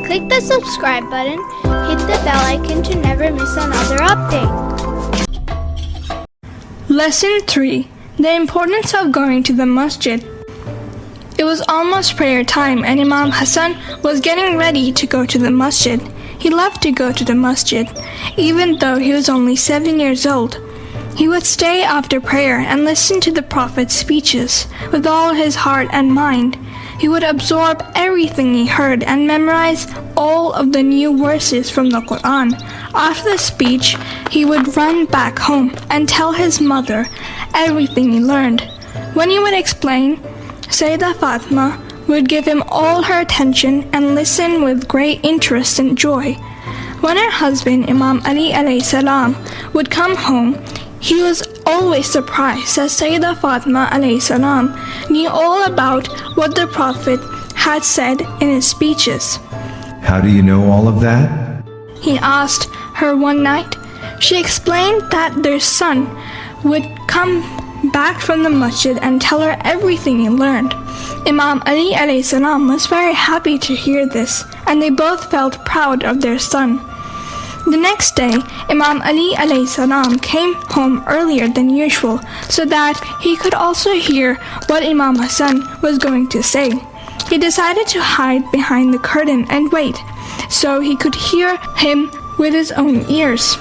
Click the subscribe button, hit the bell icon to never miss another update. Lesson 3. The importance of going to the Masjid. It was almost prayer time and Imam Hasan was getting ready to go to the Masjid. He loved to go to the Masjid, even though he was only 7 years old. He would stay after prayer and listen to the Prophet's speeches with all his heart and mind. He would absorb everything he heard and memorize all of the new verses from the Quran. After the speech, he would run back home and tell his mother everything he learned. When he would explain, Sayyidah Fatima would give him all her attention and listen with great interest and joy. When her husband, Imam Ali alayhi salam, would come home, he was always surprised that Sayyidah Fatima alayhi salam knew all about what the Prophet had said in his speeches. How do you know all of that? He asked her one night. She explained that their son would come back from the masjid and tell her everything he learned. Imam Ali alayhi salam was very happy to hear this, and they both felt proud of their son. The next day, Imam Ali alayhi salam came home earlier than usual so that he could also hear what Imam Hasan was going to say. He decided to hide behind the curtain and wait so he could hear him with his own ears.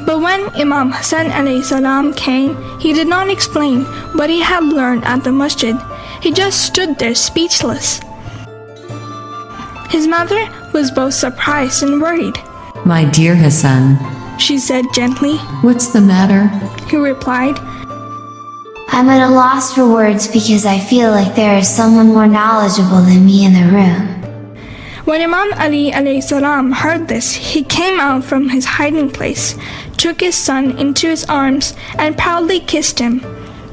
But when Imam Hasan alayhi salam came, he did not explain what he had learned at the masjid. He just stood there speechless. His mother was both surprised and worried. My dear Hasan, She said gently. what's the matter? He replied, I'm at a loss for words because I feel like there is someone more knowledgeable than me in the room. When Imam Ali alayhi salam heard this, he came out from his hiding place, took his son into his arms, and proudly kissed him.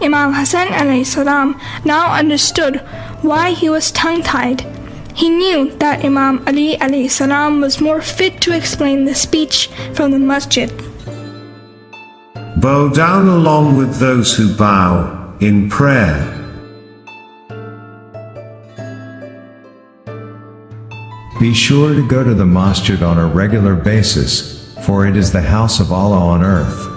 Imam Hasan alayhi salam now understood why he was tongue-tied. He knew that Imam Ali alayhi salam was more fit to explain the speech from the masjid. Bow down along with those who bow in prayer. Be sure to go to the masjid on a regular basis, for it is the house of Allah on earth.